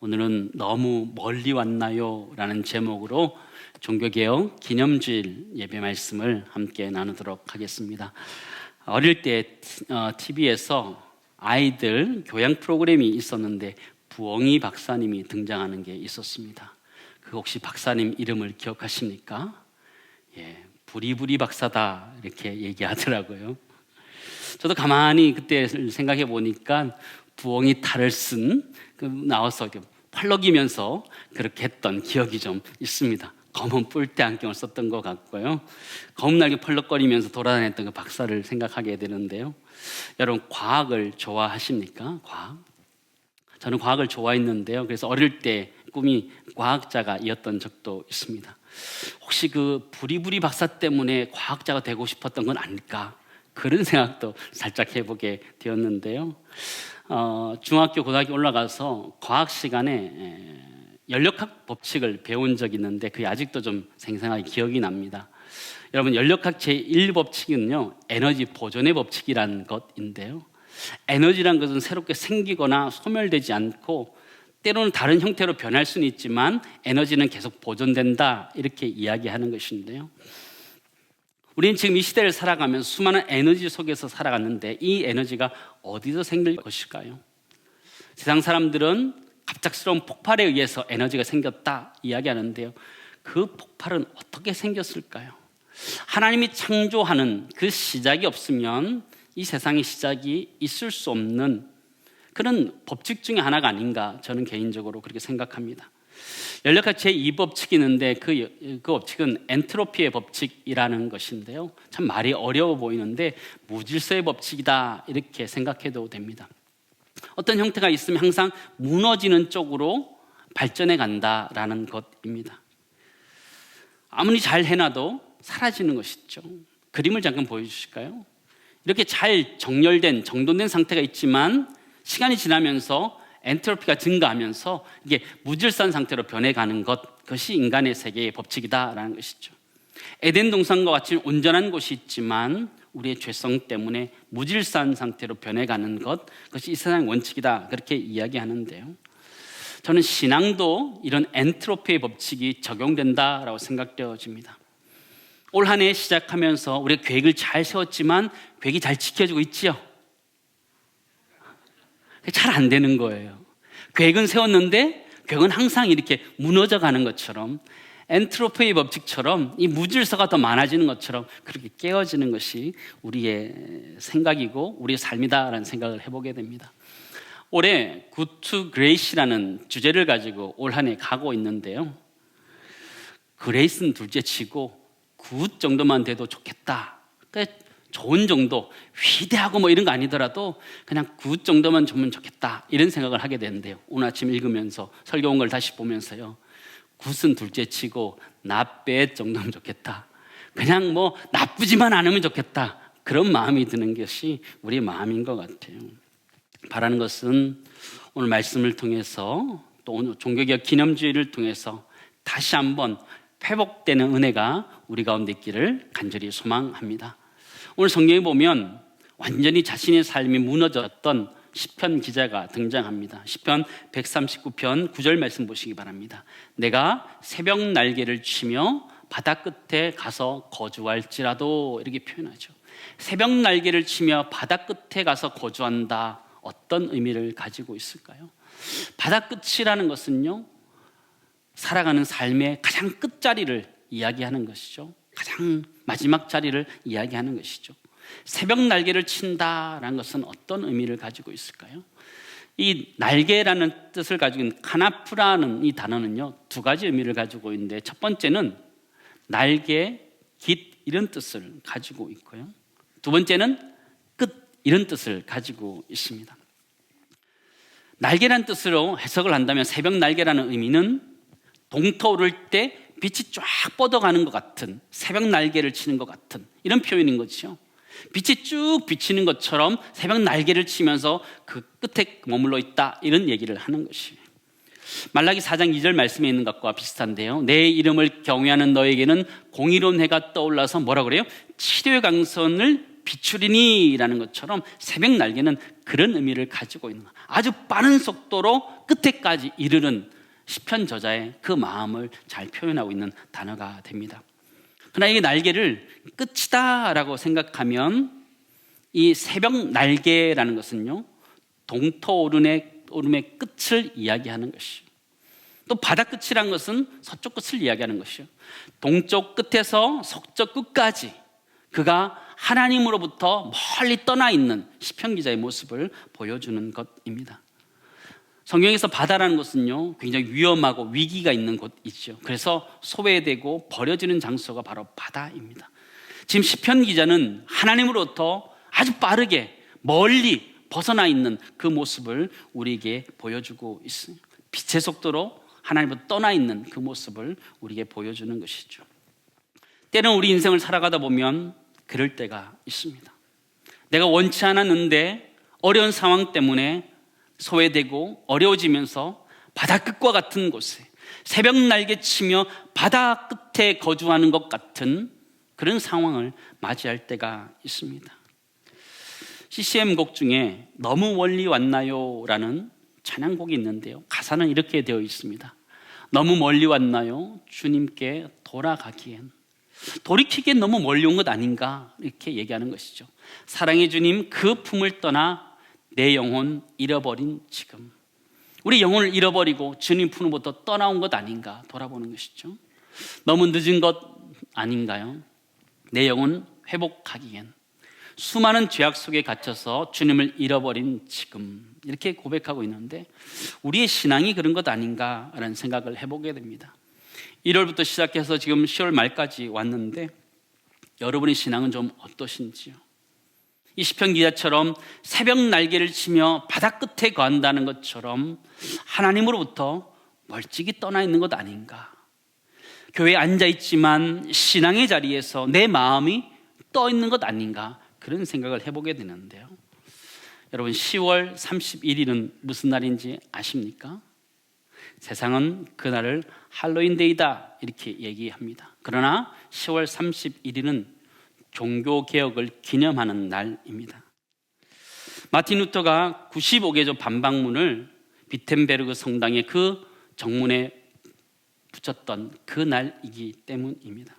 오늘은 너무 멀리 왔나요? 라는 제목으로 종교개혁 기념주일 예배 말씀을 함께 나누도록 하겠습니다. 어릴 때 TV에서 아이들 교양 프로그램이 있었는데 부엉이 박사님이 등장하는 게 있었습니다. 그 혹시 박사님 이름을 기억하십니까? 부리부리 박사다 이렇게 얘기하더라고요. 저도 가만히 그때 생각해 보니까 부엉이 탈을 쓴 나와서 펄럭이면서 그렇게 했던 기억이 좀 있습니다. 검은 뿔테 안경을 썼던 것 같고요. 검은 날개 펄럭거리면서 돌아다녔던 그 박사를 생각하게 되는데요. 여러분, 과학을 좋아하십니까? 과학? 저는 과학을 좋아했는데요. 그래서 어릴 때 꿈이 과학자가이었던 적도 있습니다. 혹시 그 부리부리 박사 때문에 과학자가 되고 싶었던 건 아닐까? 그런 생각도 살짝 해보게 되었는데요. 중학교, 고등학교 올라가서 과학 시간에 연력학 법칙을 배운 적이 있는데 그게 아직도 좀 생생하게 기억이 납니다. 여러분, 연력학 제1법칙은요, 에너지 보존의 법칙이라는 것인데요. 에너지란 것은 새롭게 생기거나 소멸되지 않고 때로는 다른 형태로 변할 수는 있지만 에너지는 계속 보존된다, 이렇게 이야기하는 것인데요. 우리는 지금 이 시대를 살아가면서 수많은 에너지 속에서 살아갔는데 이 에너지가 어디서 생길 것일까요? 세상 사람들은 갑작스러운 폭발에 의해서 에너지가 생겼다 이야기하는데요. 그 폭발은 어떻게 생겼을까요? 하나님이 창조하는 그 시작이 없으면 이 세상의 시작이 있을 수 없는 그런 법칙 중에 하나가 아닌가, 저는 개인적으로 그렇게 생각합니다. 연력학 제2법칙이 있는데 그 법칙은 엔트로피의 법칙이라는 것인데요. 참 말이 어려워 보이는데 무질서의 법칙이다, 이렇게 생각해도 됩니다. 어떤 형태가 있으면 항상 무너지는 쪽으로 발전해 간다라는 것입니다. 아무리 잘 해놔도 사라지는 것이죠. 그림을 잠깐 보여주실까요? 이렇게 잘 정렬된, 정돈된 상태가 있지만 시간이 지나면서 엔트로피가 증가하면서 이게 무질서한 상태로 변해가는 그것이 인간의 세계의 법칙이다라는 것이죠. 에덴 동산과 같이 온전한 곳이 있지만 우리의 죄성 때문에 무질서한 상태로 변해가는 그것이 이 세상의 원칙이다, 그렇게 이야기하는데요. 저는 신앙도 이런 엔트로피의 법칙이 적용된다라고 생각되어집니다. 올 한 해 시작하면서 우리가 계획을 잘 세웠지만 계획이 잘 지켜지고 있지요? 잘 안 되는 거예요. 계획은 세웠는데 계획은 항상 이렇게 무너져 가는 것처럼, 엔트로피의 법칙처럼 이 무질서가 더 많아지는 것처럼 그렇게 깨어지는 것이 우리의 생각이고 우리의 삶이다라는 생각을 해보게 됩니다. 올해 Good to Grace라는 주제를 가지고 올 한 해 가고 있는데요. 그레이스는 둘째치고 굿 정도만 돼도 좋겠다. 좋은 정도, 위대하고 이런 거 아니더라도 그냥 굿 정도만 주면 좋겠다, 이런 생각을 하게 되는데요. 오늘 아침 읽으면서 설교 온 걸 다시 보면서요, 굿은 둘째치고 not bad 정도면 좋겠다, 그냥 나쁘지만 않으면 좋겠다, 그런 마음이 드는 것이 우리의 마음인 것 같아요. 바라는 것은 오늘 말씀을 통해서 또 오늘 종교개혁 기념주의를 통해서 다시 한번 회복되는 은혜가 우리 가운데 있기를 간절히 소망합니다. 오늘 성경에 보면 완전히 자신의 삶이 무너졌던 시편 기자가 등장합니다. 시편 139편 9절 말씀 보시기 바랍니다. 내가 새벽 날개를 치며 바다 끝에 가서 거주할지라도, 이렇게 표현하죠. 새벽 날개를 치며 바다 끝에 가서 거주한다, 어떤 의미를 가지고 있을까요? 바다 끝이라는 것은요, 살아가는 삶의 가장 끝자리를 이야기하는 것이죠. 가장 마지막 자리를 이야기하는 것이죠. 새벽 날개를 친다라는 것은 어떤 의미를 가지고 있을까요? 이 날개라는 뜻을 가지고 있는 카나프라는 이 단어는요, 두 가지 의미를 가지고 있는데 첫 번째는 날개, 깃, 이런 뜻을 가지고 있고요. 두 번째는 끝, 이런 뜻을 가지고 있습니다. 날개라는 뜻으로 해석을 한다면 새벽 날개라는 의미는 동터오를 때 빛이 쫙 뻗어가는 것 같은, 새벽 날개를 치는 것 같은 이런 표현인 거죠. 빛이 쭉 비치는 것처럼 새벽 날개를 치면서 그 끝에 머물러 있다, 이런 얘기를 하는 것이에요. 말라기 4장 2절 말씀에 있는 것과 비슷한데요. 내 이름을 경외하는 너에게는 공의로운 해가 떠올라서 뭐라 그래요? 치료의 강선을 비추리니라는 것처럼 새벽 날개는 그런 의미를 가지고 있는 거예요. 아주 빠른 속도로 끝에까지 이르는 시편 저자의 그 마음을 잘 표현하고 있는 단어가 됩니다. 그러나 이 날개를 끝이다라고 생각하면 이 새벽 날개라는 것은요, 동토오름의 끝을 이야기하는 것이요, 또 바다 끝이란 것은 서쪽 끝을 이야기하는 것이요, 동쪽 끝에서 서쪽 끝까지 그가 하나님으로부터 멀리 떠나 있는 시편 기자의 모습을 보여주는 것입니다. 성경에서 바다라는 것은요, 굉장히 위험하고 위기가 있는 곳이죠. 그래서 소외되고 버려지는 장소가 바로 바다입니다. 지금 시편 기자는 하나님으로부터 아주 빠르게 멀리 벗어나 있는 그 모습을 우리에게 보여주고 있어요. 빛의 속도로 하나님으로부터 떠나 있는 그 모습을 우리에게 보여주는 것이죠. 때는 우리 인생을 살아가다 보면 그럴 때가 있습니다. 내가 원치 않았는데 어려운 상황 때문에 소외되고 어려워지면서 바다 끝과 같은 곳에 새벽 날개 치며 바다 끝에 거주하는 것 같은 그런 상황을 맞이할 때가 있습니다. CCM 곡 중에 너무 멀리 왔나요? 라는 찬양곡이 있는데요, 가사는 이렇게 되어 있습니다. 너무 멀리 왔나요? 주님께 돌아가기엔. 돌이키기엔 너무 멀리 온 것 아닌가, 이렇게 얘기하는 것이죠. 사랑의 주님 그 품을 떠나 내 영혼 잃어버린 지금, 우리 영혼을 잃어버리고 주님 품으로부터 떠나온 것 아닌가 돌아보는 것이죠. 너무 늦은 것 아닌가요? 내 영혼 회복하기엔. 수많은 죄악 속에 갇혀서 주님을 잃어버린 지금, 이렇게 고백하고 있는데 우리의 신앙이 그런 것 아닌가라는 생각을 해보게 됩니다. 1월부터 시작해서 지금 10월 말까지 왔는데 여러분의 신앙은 좀 어떠신지요? 이 시편 기자처럼 새벽 날개를 치며 바다 끝에 거한다는 것처럼 하나님으로부터 멀찍이 떠나 있는 것 아닌가? 교회에 앉아있지만 신앙의 자리에서 내 마음이 떠 있는 것 아닌가? 그런 생각을 해보게 되는데요, 여러분 10월 31일은 무슨 날인지 아십니까? 세상은 그날을 할로윈데이다 이렇게 얘기합니다. 그러나 10월 31일은 종교개혁을 기념하는 날입니다. 마틴 루터가 95개조 반박문을 비텐베르그 성당의 그 정문에 붙였던 그 날이기 때문입니다.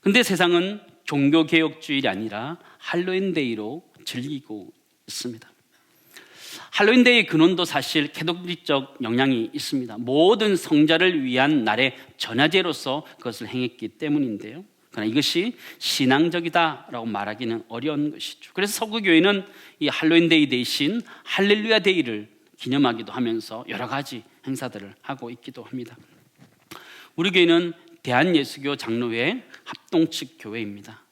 그런데 세상은 종교개혁주일이 아니라 할로윈데이로 즐기고 있습니다. 할로윈데이의 근원도 사실 캐톨릭적 영향이 있습니다. 모든 성자를 위한 날의 전야제로서 그것을 행했기 때문인데요, 그러나 이것이 신앙적이다라고 말하기는 어려운 것이죠. 그래서 서구교회는 이 할로윈데이 대신 할렐루야 데이를 기념하기도 하면서 여러 가지 행사들을 하고 있기도 합니다. 우리 교회는 대한예수교 장로회 합동측 교회입니다.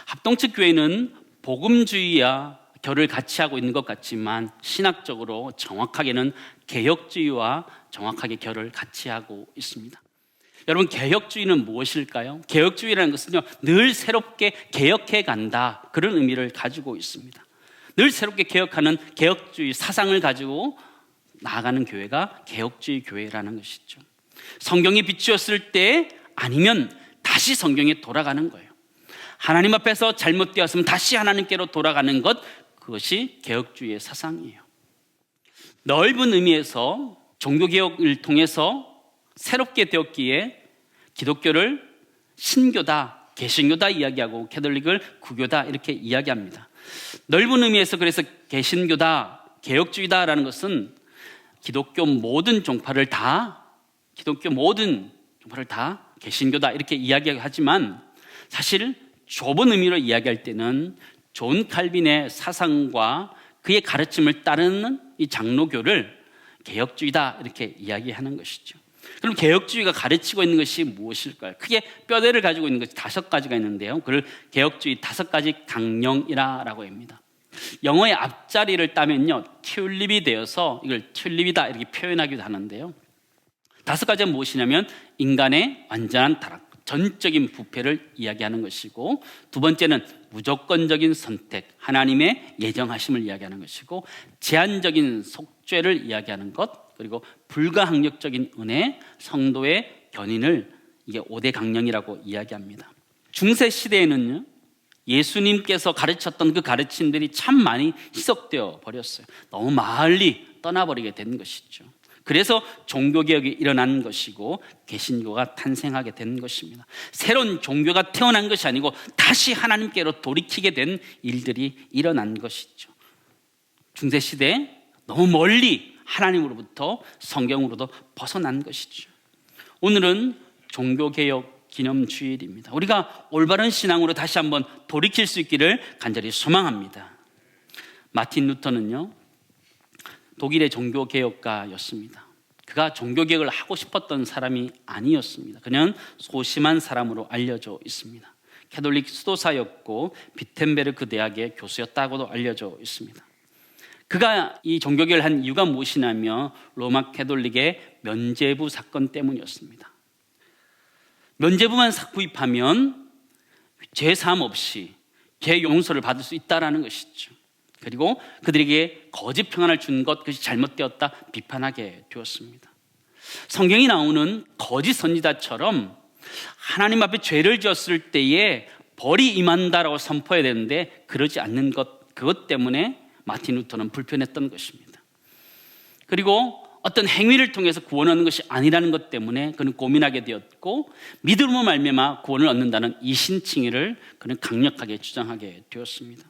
합동측 교회는 복음주의와 결을 같이 하고 있는 것 같지만 신학적으로 정확하게는 개혁주의와 정확하게 결을 같이 하고 있습니다. 여러분, 개혁주의는 무엇일까요? 개혁주의라는 것은요, 늘 새롭게 개혁해 간다, 그런 의미를 가지고 있습니다. 늘 새롭게 개혁하는 개혁주의 사상을 가지고 나아가는 교회가 개혁주의 교회라는 것이죠. 성경이 비추었을 때 아니면 다시 성경에 돌아가는 거예요. 하나님 앞에서 잘못되었으면 다시 하나님께로 돌아가는 것, 그것이 개혁주의의 사상이에요. 넓은 의미에서 종교개혁을 통해서 새롭게 되었기에 기독교를 신교다, 개신교다 이야기하고 캐톨릭을 구교다 이렇게 이야기합니다. 넓은 의미에서 그래서 개신교다, 개혁주의다라는 것은 기독교 모든 종파를 다 개신교다 이렇게 이야기하지만 사실 좁은 의미로 이야기할 때는 존 칼빈의 사상과 그의 가르침을 따르는 이 장로교를 개혁주의다 이렇게 이야기하는 것이죠. 그럼 개혁주의가 가르치고 있는 것이 무엇일까요? 크게 뼈대를 가지고 있는 것이 5가지가 있는데요, 그걸 개혁주의 5가지 강령이라고 합니다. 영어의 앞자리를 따면요, 튤립이 되어서 이걸 튤립이다 이렇게 표현하기도 하는데요, 5가지는 무엇이냐면 인간의 완전한 타락, 전적인 부패를 이야기하는 것이고, 두 번째는 무조건적인 선택, 하나님의 예정하심을 이야기하는 것이고, 제한적인 속죄를 이야기하는 것, 그리고 불가항력적인 은혜, 성도의 견인을 이게 5대 강령이라고 이야기합니다. 중세 시대에는요, 예수님께서 가르쳤던 그 가르침들이 참 많이 희석되어 버렸어요. 너무 멀리 떠나버리게 된 것이죠. 그래서 종교개혁이 일어난 것이고 개신교가 탄생하게 된 것입니다. 새로운 종교가 태어난 것이 아니고 다시 하나님께로 돌이키게 된 일들이 일어난 것이죠. 중세시대에 너무 멀리 하나님으로부터 성경으로도 벗어난 것이죠. 오늘은 종교개혁 기념주일입니다. 우리가 올바른 신앙으로 다시 한번 돌이킬 수 있기를 간절히 소망합니다. 마틴 루터는요, 독일의 종교개혁가였습니다. 그가 종교개혁을 하고 싶었던 사람이 아니었습니다. 그는 소심한 사람으로 알려져 있습니다. 캐톨릭 수도사였고 비텐베르크 대학의 교수였다고도 알려져 있습니다. 그가 이 종교개혁을 한 이유가 무엇이냐면 로마 캐톨릭의 면죄부 사건 때문이었습니다. 면죄부만 구입하면 죄 사함 없이 죄 용서를 받을 수 있다는 것이죠. 그리고 그들에게 거짓 평안을 준 것, 그것이 잘못되었다 비판하게 되었습니다. 성경이 나오는 거짓 선지자처럼 하나님 앞에 죄를 지었을 때에 벌이 임한다라고 선포해야 되는데 그러지 않는 것, 그것 때문에 마틴 루터는 불편했던 것입니다. 그리고 어떤 행위를 통해서 구원을 얻는 것이 아니라는 것 때문에 그는 고민하게 되었고, 믿음으로 말미암아 구원을 얻는다는 이신칭의를 그는 강력하게 주장하게 되었습니다.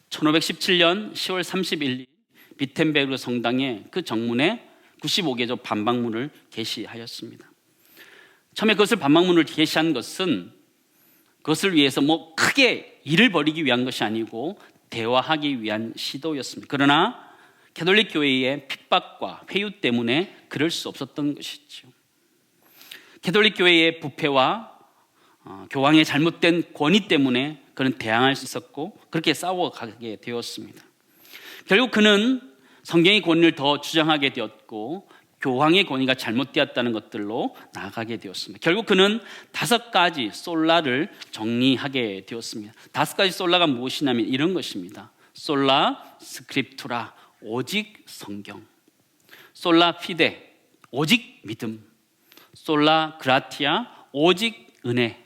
1517년 10월 30일 비텐베르크 성당에 그 정문에 95개조 반박문을 게시하였습니다. 처음에 그것을 반박문을 게시한 것은 그것을 위해서 크게 일을 벌이기 위한 것이 아니고 대화하기 위한 시도였습니다. 그러나 캐톨릭 교회의 핍박과 회유 때문에 그럴 수 없었던 것이죠. 캐톨릭 교회의 부패와 교황의 잘못된 권위 때문에 그는 대항할 수 있었고 그렇게 싸워가게 되었습니다. 결국 그는 성경의 권위를 더 주장하게 되었고 교황의 권위가 잘못되었다는 것들로 나아가게 되었습니다. 결국 그는 5가지 솔라를 정리하게 되었습니다. 5가지 솔라가 무엇이냐면 이런 것입니다. 솔라 스크립투라, 오직 성경. 솔라 피데, 오직 믿음. 솔라 그라티아, 오직 은혜.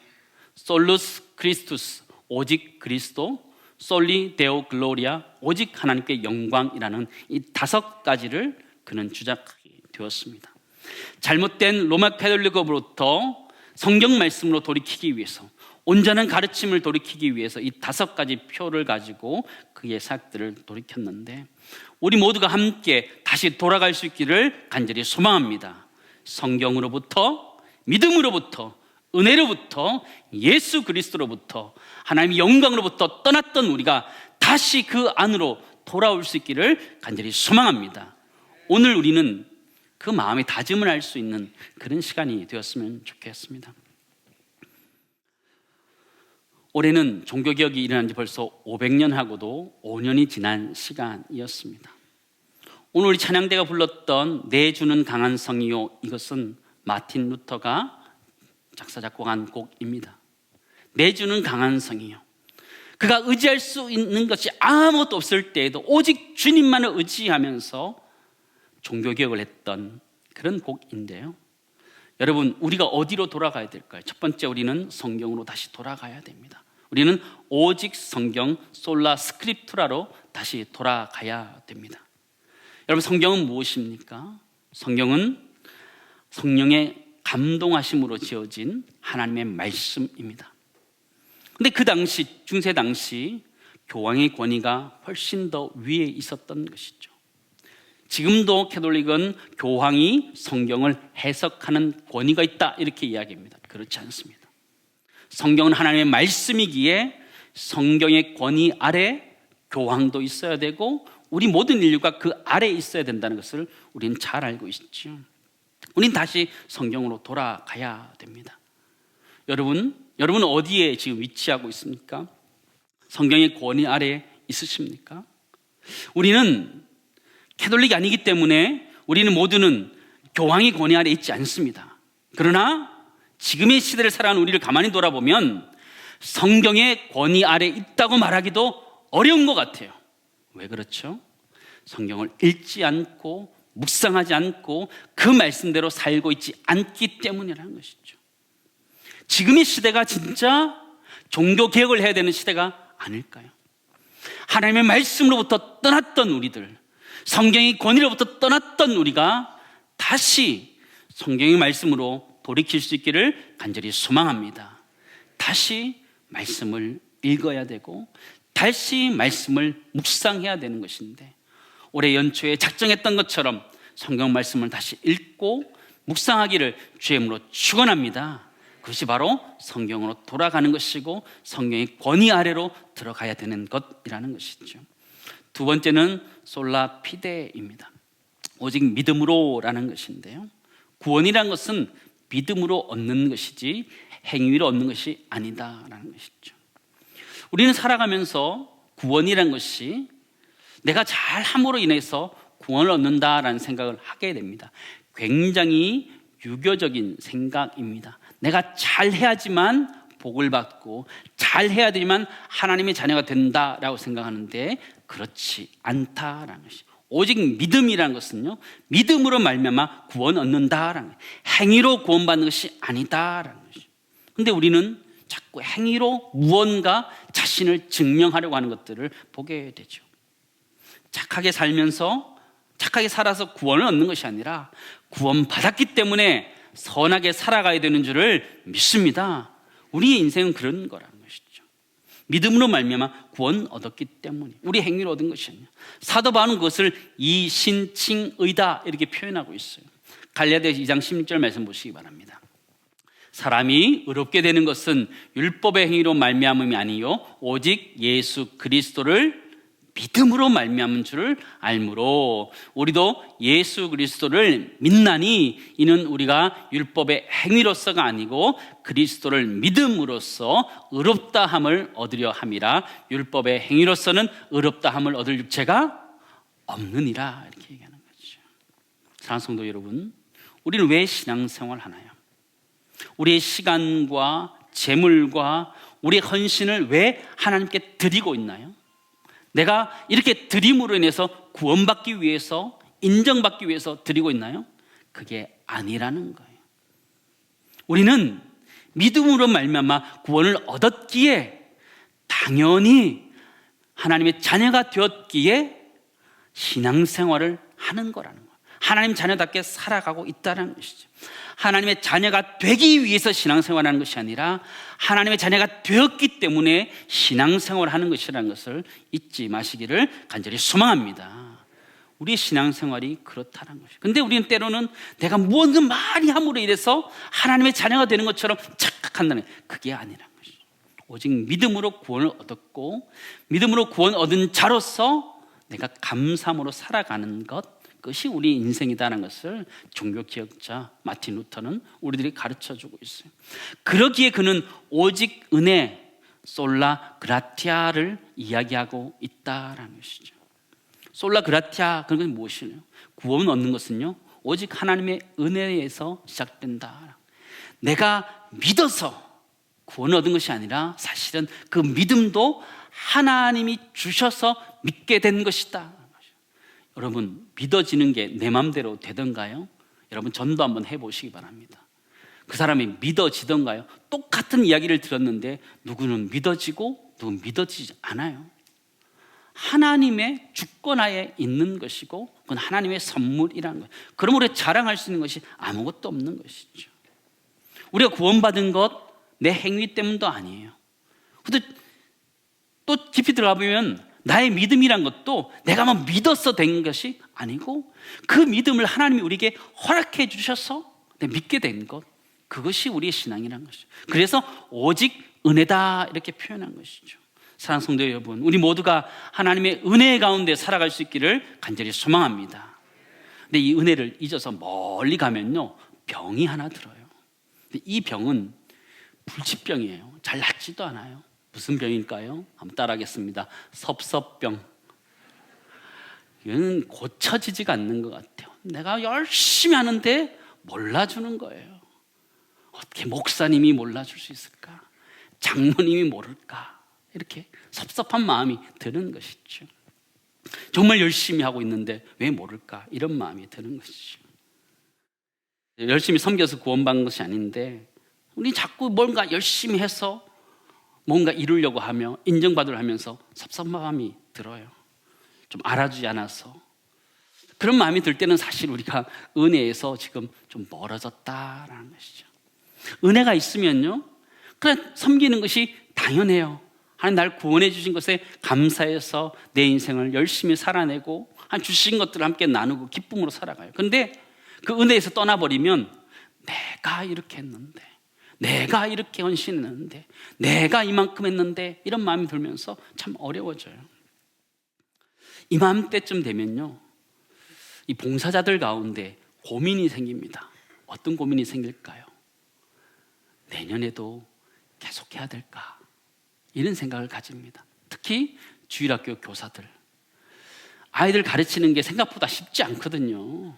솔루스 크리스투스, 오직 그리스도. 솔리 데오 글로리아, 오직 하나님께 영광이라는 이 5가지를 그는 주장하게 되었습니다. 잘못된 로마 캐톨릭으로부터 성경 말씀으로 돌이키기 위해서, 온전한 가르침을 돌이키기 위해서 이 5가지 표를 가지고 그의 사역들을 돌이켰는데 우리 모두가 함께 다시 돌아갈 수 있기를 간절히 소망합니다. 성경으로부터, 믿음으로부터, 은혜로부터, 예수 그리스도로부터, 하나님의 영광으로부터 떠났던 우리가 다시 그 안으로 돌아올 수 있기를 간절히 소망합니다. 오늘 우리는 그 마음의 다짐을 할 수 있는 그런 시간이 되었으면 좋겠습니다. 올해는 종교개혁이 일어난 지 벌써 500년 하고도 5년이 지난 시간이었습니다. 오늘 우리 찬양대가 불렀던 내 주는 강한 성이요, 이것은 마틴 루터가 작사 작곡한 곡입니다. 내 주는 강한 성이요, 그가 의지할 수 있는 것이 아무것도 없을 때에도 오직 주님만을 의지하면서 종교개혁을 했던 그런 곡인데요. 여러분, 우리가 어디로 돌아가야 될까요? 첫 번째, 우리는 성경으로 다시 돌아가야 됩니다. 우리는 오직 성경, 솔라 스크립투라로 다시 돌아가야 됩니다. 여러분, 성경은 무엇입니까? 성경은 성령의 감동하심으로 지어진 하나님의 말씀입니다. 근데 그 당시, 중세 당시 교황의 권위가 훨씬 더 위에 있었던 것이죠. 지금도 캐톨릭은 교황이 성경을 해석하는 권위가 있다 이렇게 이야기합니다. 그렇지 않습니다. 성경은 하나님의 말씀이기에 성경의 권위 아래 교황도 있어야 되고 우리 모든 인류가 그 아래에 있어야 된다는 것을 우리는 잘 알고 있죠. 우리는 다시 성경으로 돌아가야 됩니다. 여러분은 어디에 지금 위치하고 있습니까? 성경의 권위 아래에 있으십니까? 우리는 캐톨릭이 아니기 때문에 우리는 모두는 교황의 권위 아래에 있지 않습니다. 그러나 지금의 시대를 살아가는 우리를 가만히 돌아보면 성경의 권위 아래에 있다고 말하기도 어려운 것 같아요. 왜 그렇죠? 성경을 읽지 않고 묵상하지 않고 그 말씀대로 살고 있지 않기 때문이라는 것이죠. 지금의 시대가 진짜 종교 개혁을 해야 되는 시대가 아닐까요? 하나님의 말씀으로부터 떠났던 우리들, 성경의 권위로부터 떠났던 우리가 다시 성경의 말씀으로 돌이킬 수 있기를 간절히 소망합니다. 다시 말씀을 읽어야 되고 다시 말씀을 묵상해야 되는 것인데, 올해 연초에 작정했던 것처럼 성경 말씀을 다시 읽고 묵상하기를 주의 이름으로 축원합니다. 그것이 바로 성경으로 돌아가는 것이고 성경의 권위 아래로 들어가야 되는 것이라는 것이죠. 두 번째는 솔라 피데입니다. 오직 믿음으로라는 것인데요, 구원이란 것은 믿음으로 얻는 것이지 행위로 얻는 것이 아니다라는 것이죠. 우리는 살아가면서 구원이란 것이 내가 잘함으로 인해서 구원을 얻는다라는 생각을 하게 됩니다. 굉장히 유교적인 생각입니다. 내가 잘해야지만 복을 받고 잘해야 되지만 하나님의 자녀가 된다라고 생각하는데 그렇지 않다라는 것이, 오직 믿음이라는 것은요, 믿음으로 말미암아 구원 얻는다라는 거예요. 행위로 구원받는 것이 아니다라는 것이죠. 근데 우리는 자꾸 행위로 무언가 자신을 증명하려고 하는 것들을 보게 되죠. 착하게 살아서 구원을 얻는 것이 아니라 구원받았기 때문에 선하게 살아가야 되는 줄을 믿습니다. 우리의 인생은 그런 거라는 것이죠. 믿음으로 말미암아 구원 얻었기 때문에, 우리 행위로 얻은 것이 아니라. 사도 바울은 그것을 이신칭의다 이렇게 표현하고 있어요. 갈라디아 2장 16절 말씀 보시기 바랍니다. 사람이 의롭게 되는 것은 율법의 행위로 말미암음이 아니요 오직 예수 그리스도를 믿음으로 말미암은 줄을 알므로 우리도 예수 그리스도를 믿나니 이는 우리가 율법의 행위로서가 아니고 그리스도를 믿음으로써 의롭다함을 얻으려 함이라. 율법의 행위로서는 의롭다함을 얻을 육체가 없느니라, 이렇게 얘기하는 거죠. 사랑하는 성도 여러분, 우리는 왜 신앙생활을 하나요? 우리의 시간과 재물과 우리의 헌신을 왜 하나님께 드리고 있나요? 내가 이렇게 드림으로 인해서 구원받기 위해서, 인정받기 위해서 드리고 있나요? 그게 아니라는 거예요. 우리는 믿음으로 말미암아 구원을 얻었기에, 당연히 하나님의 자녀가 되었기에 신앙생활을 하는 거라는 거예요. 하나님 자녀답게 살아가고 있다는 것이죠. 하나님의 자녀가 되기 위해서 신앙생활하는 것이 아니라 하나님의 자녀가 되었기 때문에 신앙생활을 하는 것이라는 것을 잊지 마시기를 간절히 소망합니다. 우리의 신앙생활이 그렇다는 것이죠. 근데 우리는 때로는 내가 무언가 많이 함으로 인해서 하나님의 자녀가 되는 것처럼 착각한다는, 그게 아니라는 것이죠. 오직 믿음으로 구원을 얻었고 믿음으로 구원 얻은 자로서 내가 감사함으로 살아가는 것, 그것이 우리 인생이다라는 것을 종교개혁자 마틴 루터는 우리들이 가르쳐주고 있어요. 그러기에 그는 오직 은혜, 솔라 그라티아를 이야기하고 있다라는 것이죠. 솔라 그라티아, 그건 무엇이냐? 구원 얻는 것은요, 오직 하나님의 은혜에서 시작된다. 내가 믿어서 구원 얻은 것이 아니라 사실은 그 믿음도 하나님이 주셔서 믿게 된 것이다. 여러분, 믿어지는 게 내 맘대로 되던가요? 여러분, 전도 한번 해보시기 바랍니다. 그 사람이 믿어지던가요? 똑같은 이야기를 들었는데 누구는 믿어지고 누구는 믿어지지 않아요. 하나님의 주권하에 있는 것이고 그건 하나님의 선물이라는 거예요. 그러므로 우리가 자랑할 수 있는 것이 아무것도 없는 것이죠. 우리가 구원받은 것 내 행위 때문도 아니에요. 근데 또 깊이 들어가 보면 나의 믿음이란 것도 내가 막 믿어서 된 것이 아니고 그 믿음을 하나님이 우리에게 허락해 주셔서 믿게 된 것, 그것이 우리의 신앙이라는 것이죠. 그래서 오직 은혜다 이렇게 표현한 것이죠. 사랑하는 성도 여러분, 우리 모두가 하나님의 은혜 가운데 살아갈 수 있기를 간절히 소망합니다. 근데 이 은혜를 잊어서 멀리 가면요, 병이 하나 들어요. 근데 이 병은 불치병이에요. 잘 낫지도 않아요. 무슨 병일까요? 한번 따라하겠습니다. 섭섭병. 이건 고쳐지지가 않는 것 같아요. 내가 열심히 하는데 몰라주는 거예요. 어떻게 목사님이 몰라줄 수 있을까? 장로님이 모를까? 이렇게 섭섭한 마음이 드는 것이죠. 정말 열심히 하고 있는데 왜 모를까? 이런 마음이 드는 것이죠. 열심히 섬겨서 구원받은 것이 아닌데 우리 자꾸 뭔가 열심히 해서 뭔가 이루려고 하며 인정받으려 하면서 섭섭함이 들어요. 좀 알아주지 않아서. 그런 마음이 들 때는 사실 우리가 은혜에서 지금 좀 멀어졌다라는 것이죠. 은혜가 있으면요, 그냥 섬기는 것이 당연해요. 하나님 날 구원해 주신 것에 감사해서 내 인생을 열심히 살아내고 주신 것들을 함께 나누고 기쁨으로 살아가요. 그런데 그 은혜에서 떠나버리면 내가 이렇게 했는데, 내가 이렇게 헌신했는데, 내가 이만큼 했는데, 이런 마음이 들면서 참 어려워져요. 이맘때쯤 되면요, 이 봉사자들 가운데 고민이 생깁니다. 어떤 고민이 생길까요? 내년에도 계속해야 될까? 이런 생각을 가집니다. 특히 주일학교 교사들. 아이들 가르치는 게 생각보다 쉽지 않거든요.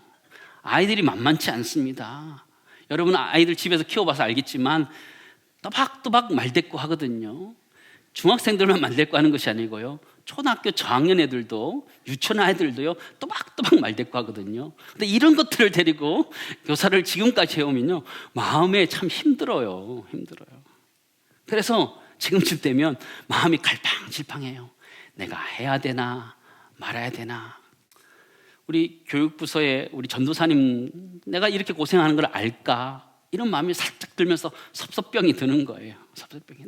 아이들이 만만치 않습니다. 여러분 아이들 집에서 키워봐서 알겠지만 또박또박 말대꾸 하거든요. 중학생들만 말대꾸 하는 것이 아니고요, 초등학교 저학년 애들도, 유치원 아이들도요, 또박또박 말대꾸 하거든요. 근데 이런 것들을 데리고 교사를 지금까지 해오면요, 마음에 참 힘들어요. 그래서 지금쯤 되면 마음이 갈팡질팡해요. 내가 해야 되나 말아야 되나. 우리 교육부서에 우리 전도사님, 내가 이렇게 고생하는 걸 알까? 이런 마음이 살짝 들면서 섭섭병이 드는 거예요. 섭섭병이.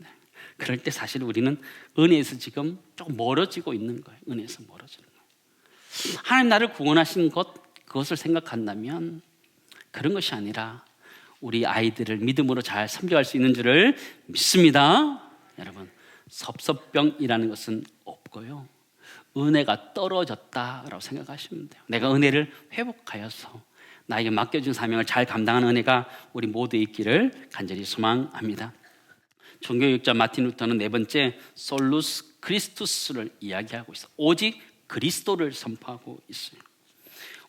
그럴 때 사실 우리는 은혜에서 지금 조금 멀어지고 있는 거예요. 은혜에서 멀어지는 거예요. 하나님 나를 구원하신 그것을 생각한다면 그런 것이 아니라 우리 아이들을 믿음으로 잘 섬겨갈 수 있는 줄을 믿습니다. 여러분, 섭섭병이라는 것은 없고요, 은혜가 떨어졌다라고 생각하시면 돼요. 내가 은혜를 회복하여서 나에게 맡겨준 사명을 잘 감당하는 은혜가 우리 모두에 있기를 간절히 소망합니다. 종교개혁자 마틴 루터는 네 번째 솔루스 크리스투스를 이야기하고 있어요. 오직 그리스도를 선포하고 있어요.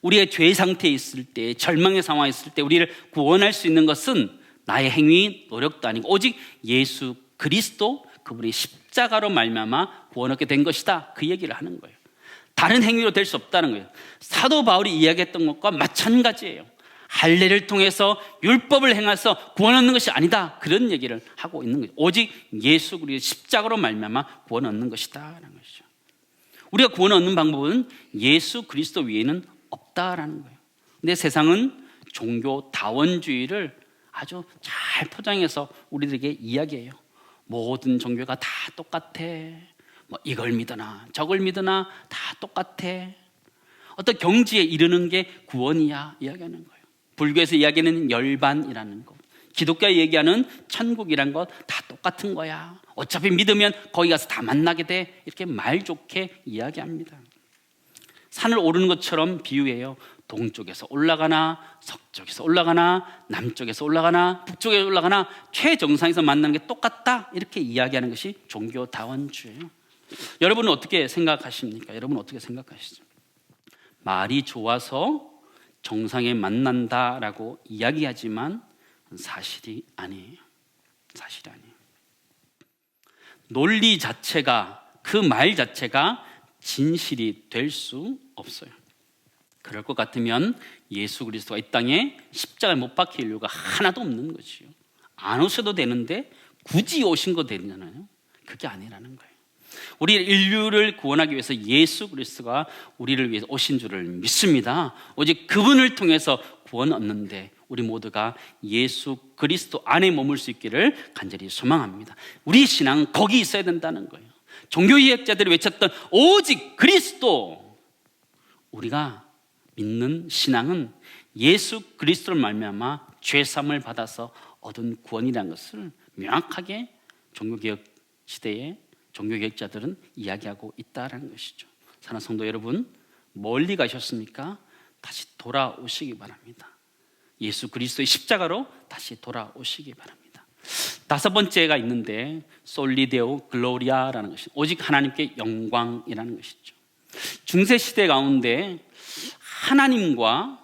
우리의 죄 상태에 있을 때, 절망의 상황에 있을 때 우리를 구원할 수 있는 것은 나의 행위, 노력도 아니고 오직 예수 그리스도, 그분이 십자가로 말미암아 구원 얻게 된 것이다, 그 얘기를 하는 거예요. 다른 행위로 될 수 없다는 거예요. 사도 바울이 이야기했던 것과 마찬가지예요. 할례를 통해서 율법을 행해서 구원 얻는 것이 아니다, 그런 얘기를 하고 있는 거예요. 오직 예수 그리스도 십자가로 말미암아 구원 얻는 것이다라는 것이죠. 우리가 구원 얻는 방법은 예수 그리스도 외에는 없다라는 거예요. 근데 세상은 종교 다원주의를 아주 잘 포장해서 우리들에게 이야기해요. 모든 종교가 다 똑같아. 뭐 이걸 믿으나 저걸 믿으나 다 똑같아. 어떤 경지에 이르는 게 구원이야 이야기하는 거예요. 불교에서 이야기하는 열반이라는 것, 기독교가 얘기하는 천국이란 것 다 똑같은 거야. 어차피 믿으면 거기 가서 다 만나게 돼. 이렇게 말 좋게 이야기합니다. 산을 오르는 것처럼 비유해요. 동쪽에서 올라가나 서쪽에서 올라가나 남쪽에서 올라가나 북쪽에서 올라가나 최정상에서 만나는 게 똑같다, 이렇게 이야기하는 것이 종교 다원주의예요. 여러분은 어떻게 생각하십니까? 여러분은 어떻게 생각하시죠? 말이 좋아서 정상에 만난다라고 이야기하지만 사실이 아니에요. 사실이 아니에요. 논리 자체가, 그 말 자체가 진실이 될 수 없어요. 그럴 것 같으면 예수 그리스도가 이 땅에 십자가에 못 박힐 이유가 하나도 없는 거지요. 안 오셔도 되는데 굳이 오신 거 되잖아요. 그게 아니라는 거예요. 우리 인류를 구원하기 위해서 예수 그리스도가 우리를 위해서 오신 줄을 믿습니다. 오직 그분을 통해서 구원 얻는데 우리 모두가 예수 그리스도 안에 머물 수 있기를 간절히 소망합니다. 우리 신앙은 거기 있어야 된다는 거예요. 종교개혁자들이 외쳤던 오직 그리스도, 우리가 믿는 신앙은 예수 그리스도를 말미암아 죄사함을 받아서 얻은 구원이라는 것을 명확하게 종교개혁 시대에 종교개혁자들은 이야기하고 있다는 것이죠. 사랑하는 성도 여러분, 멀리 가셨습니까? 다시 돌아오시기 바랍니다. 예수 그리스도의 십자가로 다시 돌아오시기 바랍니다. 다섯 번째가 있는데 솔리데오 글로리아라는 것이 오직 하나님께 영광이라는 것이죠. 중세 시대 가운데 하나님과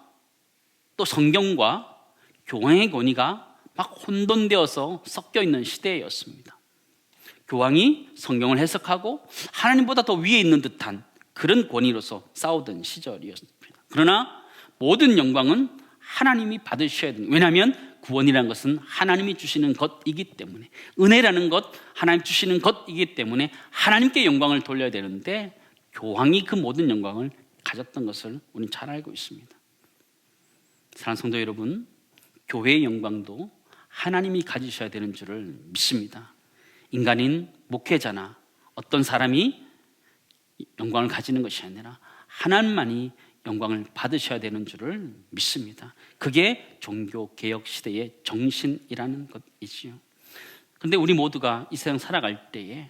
또 성경과 교황의 권위가 막 혼돈되어서 섞여 있는 시대였습니다. 교황이 성경을 해석하고 하나님보다 더 위에 있는 듯한 그런 권위로서 싸우던 시절이었습니다. 그러나 모든 영광은 하나님이 받으셔야 됩니다. 왜냐하면 구원이라는 것은 하나님이 주시는 것이기 때문에, 은혜라는 것 하나님 주시는 것이기 때문에 하나님께 영광을 돌려야 되는데, 교황이 그 모든 영광을 가졌던 것을 우리는 잘 알고 있습니다. 사랑하는 성도 여러분, 교회의 영광도 하나님이 가지셔야 되는 줄을 믿습니다. 인간인 목회자나 어떤 사람이 영광을 가지는 것이 아니라 하나님만이 영광을 받으셔야 되는 줄을 믿습니다. 그게 종교개혁 시대의 정신이라는 것이지요. 그런데 우리 모두가 이 세상 살아갈 때에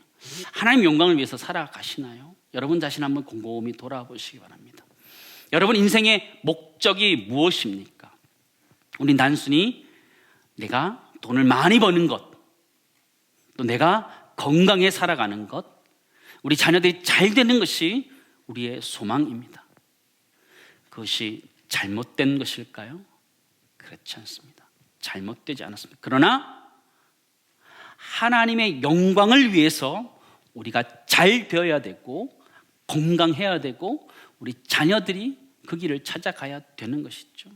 하나님 영광을 위해서 살아가시나요? 여러분 자신 한번 곰곰이 돌아보시기 바랍니다. 여러분 인생의 목적이 무엇입니까? 우린 단순히 내가 돈을 많이 버는 것, 또 내가 건강해 살아가는 것, 우리 자녀들이 잘 되는 것이 우리의 소망입니다. 그것이 잘못된 것일까요? 그렇지 않습니다. 잘못되지 않았습니다. 그러나 하나님의 영광을 위해서 우리가 잘 되어야 되고 건강해야 되고 우리 자녀들이 그 길을 찾아가야 되는 것이죠.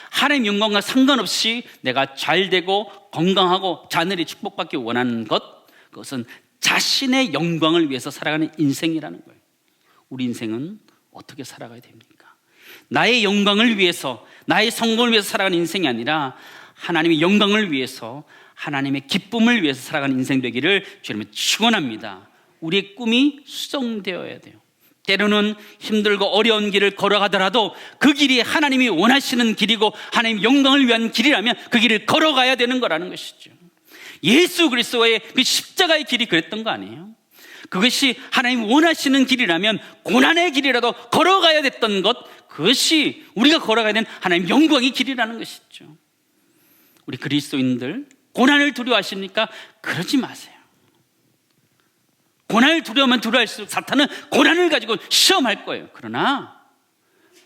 하나님 영광과 상관없이 내가 잘 되고 건강하고 자녀들이 축복받기 원하는 것, 그것은 자신의 영광을 위해서 살아가는 인생이라는 거예요. 우리 인생은 어떻게 살아가야 됩니까? 나의 영광을 위해서, 나의 성공을 위해서 살아가는 인생이 아니라 하나님의 영광을 위해서, 하나님의 기쁨을 위해서 살아가는 인생 되기를 주님은 축원합니다. 우리의 꿈이 수정되어야 돼요. 때로는 힘들고 어려운 길을 걸어가더라도 그 길이 하나님이 원하시는 길이고 하나님 영광을 위한 길이라면 그 길을 걸어가야 되는 거라는 것이죠. 예수 그리스도의 그 십자가의 길이 그랬던 거 아니에요? 그것이 하나님 원하시는 길이라면 고난의 길이라도 걸어가야 됐던 것, 그것이 우리가 걸어가야 되는 하나님 영광의 길이라는 것이죠. 우리 그리스도인들 고난을 두려워하십니까? 그러지 마세요. 고난을 두려워하면 두려워할수록 사탄은 고난을 가지고 시험할 거예요. 그러나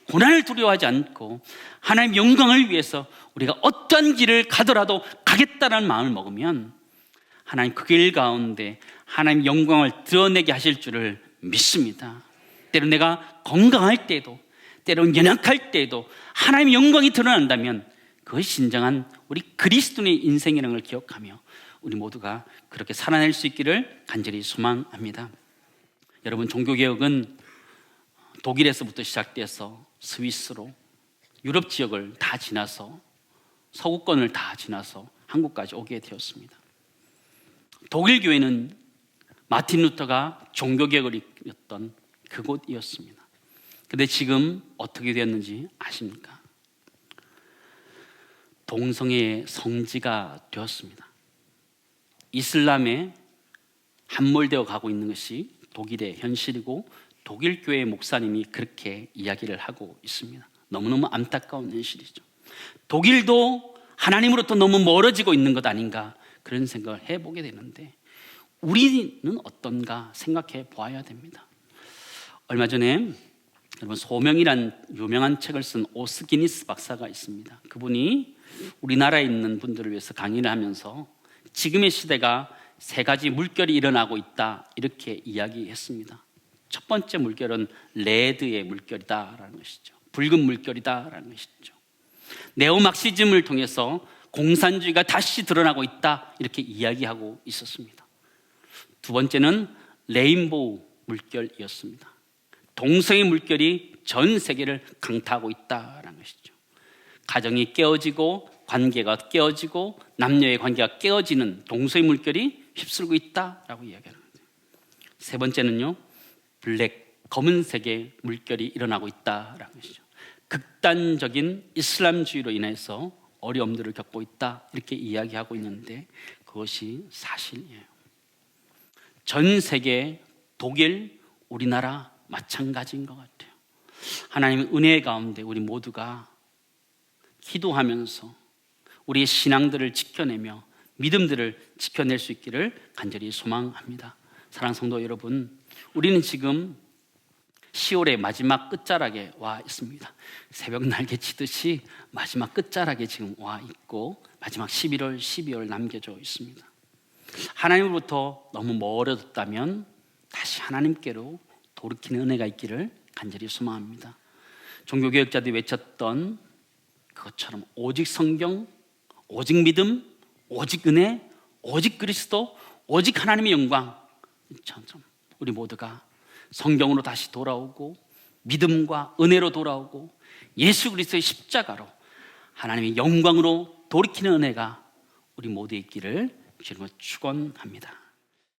고난을 두려워하지 않고 하나님 영광을 위해서 우리가 어떤 길을 가더라도 가겠다는 마음을 먹으면 하나님 그 길 가운데 하나님 영광을 드러내게 하실 줄을 믿습니다. 때론 내가 건강할 때도, 때론 연약할 때도 하나님의 영광이 드러난다면 그것이 진정한 우리 그리스도인의 인생이라는 걸 기억하며 우리 모두가 그렇게 살아낼 수 있기를 간절히 소망합니다. 여러분, 종교개혁은 독일에서부터 시작돼서 스위스로 유럽 지역을 다 지나서 서구권을 다 지나서 한국까지 오게 되었습니다. 독일 교회는 마틴 루터가 종교개혁을 이끌었던 그곳이었습니다. 그런데 지금 어떻게 되었는지 아십니까? 동성애의 성지가 되었습니다. 이슬람에 함몰되어 가고 있는 것이 독일의 현실이고 독일 교회 목사님이 그렇게 이야기를 하고 있습니다. 너무너무 안타까운 현실이죠. 독일도 하나님으로부터 너무 멀어지고 있는 것 아닌가, 그런 생각을 해보게 되는데 우리는 어떤가 생각해 보아야 됩니다. 얼마 전에 여러분 소명이란 유명한 책을 쓴 오스기니스 박사가 있습니다. 그분이 우리나라에 있는 분들을 위해서 강의를 하면서 지금의 시대가 세 가지 물결이 일어나고 있다, 이렇게 이야기했습니다. 첫 번째 물결은 레드의 물결이다라는 것이죠. 붉은 물결이다라는 것이죠. 네오막시즘을 통해서 공산주의가 다시 드러나고 있다, 이렇게 이야기하고 있었습니다. 두 번째는 레인보우 물결이었습니다. 동성애 물결이 전 세계를 강타하고 있다라는 것이죠. 가정이 깨어지고 관계가 깨어지고 남녀의 관계가 깨어지는 동성애 물결이 휩쓸고 있다라고 이야기하는 거예요. 세 번째는요, 블랙, 검은색의 물결이 일어나고 있다라는 것이죠. 극단적인 이슬람주의로 인해서 어려움들을 겪고 있다, 이렇게 이야기하고 있는데 그것이 사실이에요. 전 세계, 독일, 우리나라 마찬가지인 것 같아요. 하나님의 은혜 가운데 우리 모두가 기도하면서 우리의 신앙들을 지켜내며 믿음들을 지켜낼 수 있기를 간절히 소망합니다. 사랑하는 성도 여러분, 우리는 지금 10월의 마지막 끝자락에 와 있습니다. 새벽 날개 치듯이 마지막 끝자락에 지금 와 있고 마지막 11월, 12월 남겨져 있습니다. 하나님으로부터 너무 멀어졌다면 다시 하나님께로 돌이키는 은혜가 있기를 간절히 소망합니다. 종교개혁자들이 외쳤던 그것처럼 오직 성경, 오직 믿음, 오직 은혜, 오직 그리스도, 오직 하나님의 영광, 점점 우리 모두가 성경으로 다시 돌아오고 믿음과 은혜로 돌아오고 예수 그리스도의 십자가로 하나님의 영광으로 돌이키는 은혜가 우리 모두의 있기를 주님으로 축원합니다.